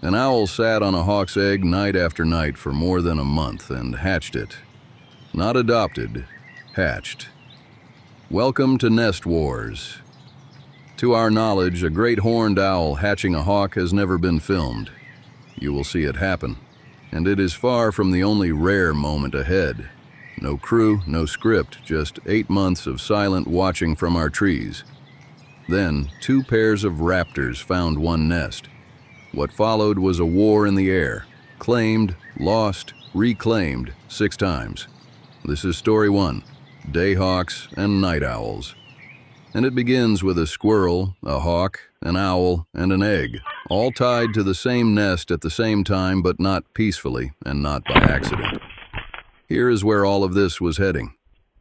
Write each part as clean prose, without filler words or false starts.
An owl sat on a hawk's egg night after night for more than a month and hatched it. Not adopted, hatched. Welcome to Nest Wars. To our knowledge, a great horned owl hatching a hawk has never been filmed. You will see it happen, and it is far from the only rare moment ahead. No crew, no script, just 8 months of silent watching from our trees. Then, 2 pairs of raptors found one nest. What followed was a war in the air, claimed, lost, reclaimed 6 times. This is story 1, Dayhawks and Night Owls. And it begins with a squirrel, a hawk, an owl, and an egg, all tied to the same nest at the same time, but not peacefully and not by accident. Here is where all of this was heading.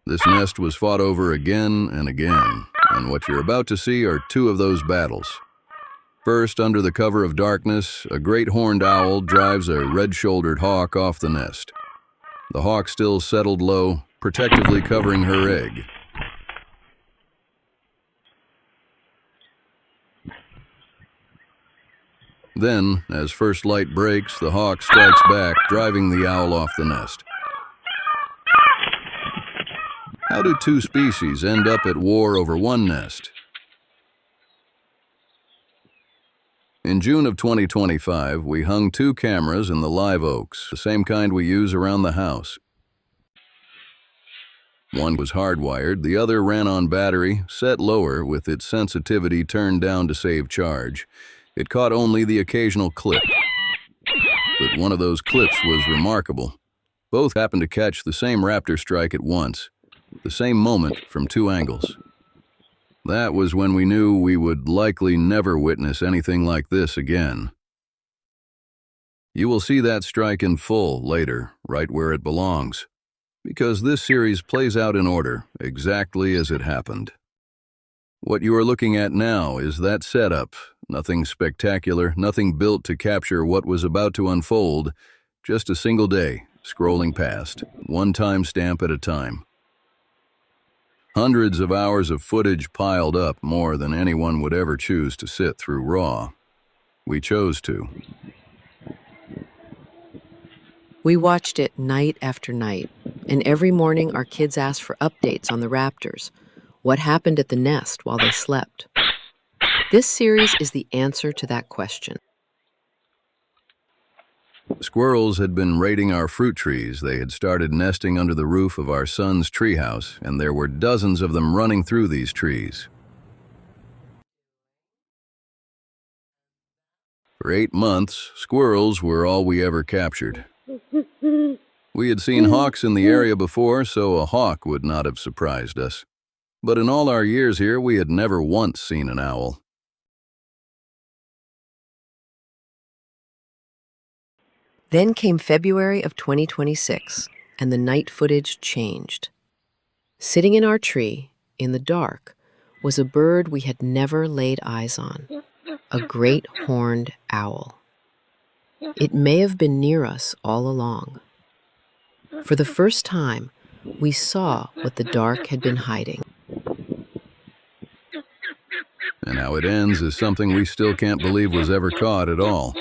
This nest was fought over again and again, and what you're about to see are 2 of those battles. First, under the cover of darkness, a great horned owl drives a red-shouldered hawk off the nest. The hawk still settled low, protectively covering her egg. Then, as first light breaks, the hawk strikes back, driving the owl off the nest. How do 2 species end up at war over one nest? In June of 2025, we hung 2 cameras in the live oaks, the same kind we use around the house. One was hardwired, the other ran on battery, set lower with its sensitivity turned down to save charge. It caught only the occasional clip. But one of those clips was remarkable. Both happened to catch the same raptor strike at once, the same moment from 2 angles. That was when we knew we would likely never witness anything like this again. You will see that strike in full later, right where it belongs, because this series plays out in order, exactly as it happened. What you are looking at now is that setup, nothing spectacular, nothing built to capture what was about to unfold, just a single day, scrolling past, one timestamp at a time. Hundreds of hours of footage piled up, more than anyone would ever choose to sit through raw. We chose to. We watched it night after night, and every morning our kids asked for updates on the raptors, what happened at the nest while they slept. This series is the answer to that question. Squirrels had been raiding our fruit trees. They had started nesting under the roof of our son's treehouse, and there were dozens of them running through these trees. For 8 months, squirrels were all we ever captured. We had seen hawks in the area before, so a hawk would not have surprised us. But in all our years here, we had never once seen an owl. Then came February of 2026, and the night footage changed. Sitting in our tree, in the dark, was a bird we had never laid eyes on, a great horned owl. It may have been near us all along. For the first time, we saw what the dark had been hiding. And how it ends is something we still can't believe was ever caught at all.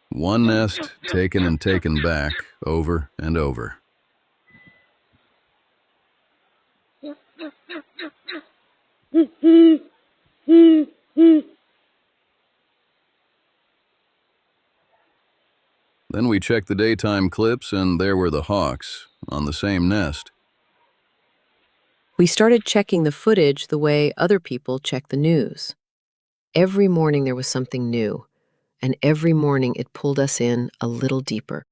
One nest, taken and taken back, over and over. Then we checked the daytime clips, and there were the hawks, on the same nest. We started checking the footage the way other people check the news. Every morning there was something new, and every morning it pulled us in a little deeper.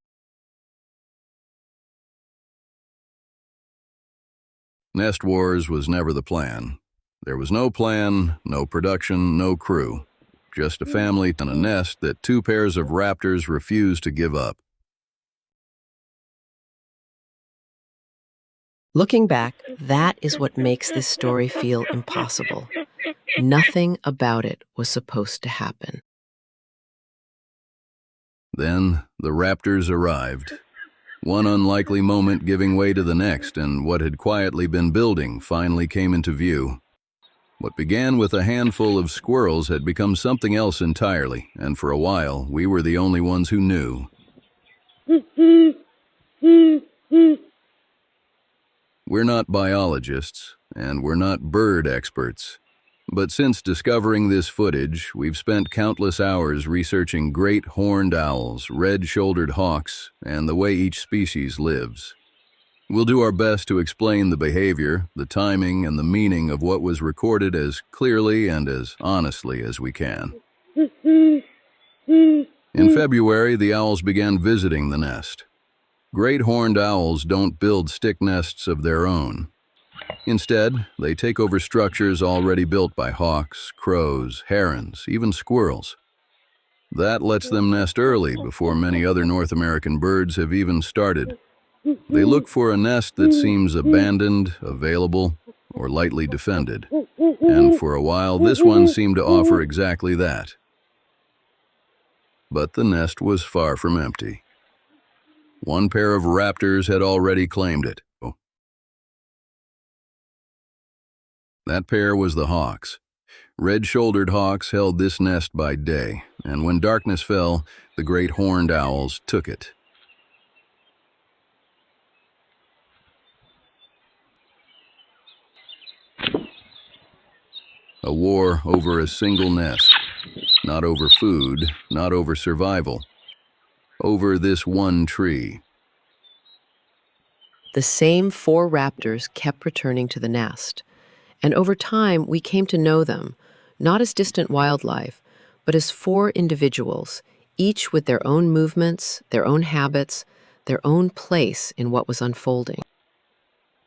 Nest Wars was never the plan. There was no plan, no production, no crew. Just a family and a nest that 2 pairs of raptors refused to give up. Looking back, that is what makes this story feel impossible. Nothing about it was supposed to happen. Then the raptors arrived. One unlikely moment giving way to the next, and what had quietly been building finally came into view. What began with a handful of squirrels had become something else entirely, and for a while, we were the only ones who knew. We're not biologists, and we're not bird experts. But since discovering this footage, we've spent countless hours researching great horned owls, red-shouldered hawks, and the way each species lives. We'll do our best to explain the behavior, the timing, and the meaning of what was recorded as clearly and as honestly as we can. In February, the owls began visiting the nest. Great horned owls don't build stick nests of their own. Instead, they take over structures already built by hawks, crows, herons, even squirrels. That lets them nest early before many other North American birds have even started. They look for a nest that seems abandoned, available, or lightly defended. And for a while, this one seemed to offer exactly that. But the nest was far from empty. One pair of raptors had already claimed it. That pair was the hawks. Red-shouldered hawks held this nest by day, and when darkness fell, the great horned owls took it. A war over a single nest. Not over food, not over survival. Over this one tree. The same 4 raptors kept returning to the nest, and over time we came to know them, not as distant wildlife, but as 4 individuals, each with their own movements, their own habits, their own place in what was unfolding.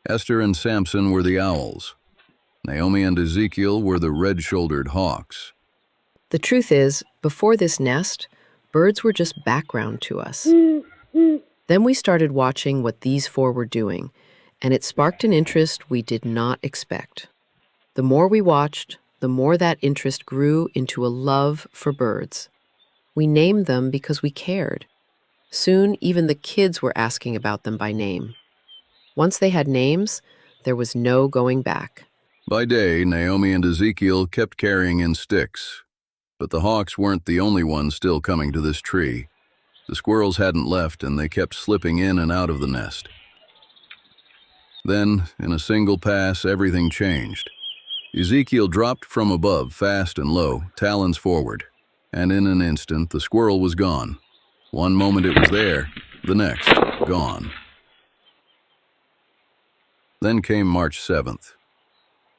Esther and Samson were the owls. Naomi and Ezekiel were the red-shouldered hawks. The truth is, before this nest, birds were just background to us. Then we started watching what these 4 were doing, and it sparked an interest we did not expect. The more we watched, the more that interest grew into a love for birds. We named them because we cared. Soon, even the kids were asking about them by name. Once they had names, there was no going back. By day, Naomi and Ezekiel kept carrying in sticks. But the hawks weren't the only ones still coming to this tree. The squirrels hadn't left, and they kept slipping in and out of the nest. Then, in a single pass, everything changed. Ezekiel dropped from above, fast and low, talons forward, and in an instant the squirrel was gone. One moment it was there, the next, gone. Then came March 7th.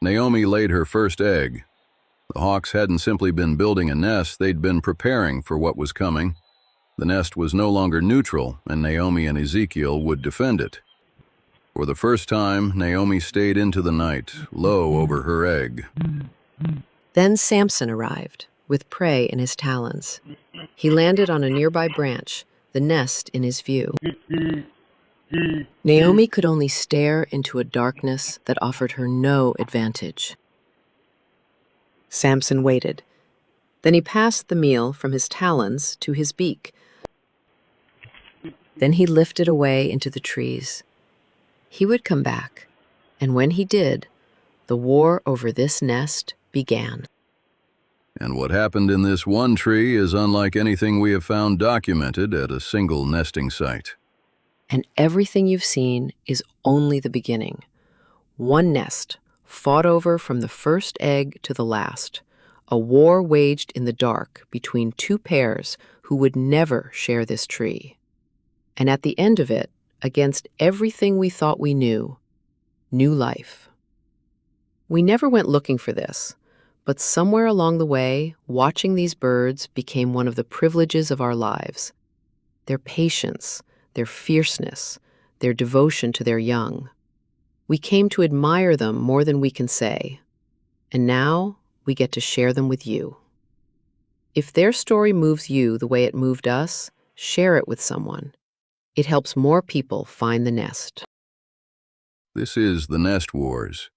Naomi laid her first egg. The hawks hadn't simply been building a nest, they'd been preparing for what was coming. The nest was no longer neutral, and Naomi and Ezekiel would defend it. For the first time, Naomi stayed into the night, low over her egg. Then Samson arrived, with prey in his talons. He landed on a nearby branch, the nest in his view. Naomi could only stare into a darkness that offered her no advantage. Samson waited. Then he passed the meal from his talons to his beak. Then he lifted away into the trees. He would come back, and when he did, the war over this nest began. And what happened in this one tree is unlike anything we have found documented at a single nesting site. And everything you've seen is only the beginning. One nest, fought over from the first egg to the last. A war waged in the dark between 2 pairs who would never share this tree. And at the end of it, against everything we thought we knew, new life. We never went looking for this, but somewhere along the way, watching these birds became one of the privileges of our lives. Their patience, their fierceness, their devotion to their young. We came to admire them more than we can say, and now we get to share them with you. If their story moves you the way it moved us, share it with someone. It helps more people find the nest. This is the Nest Wars.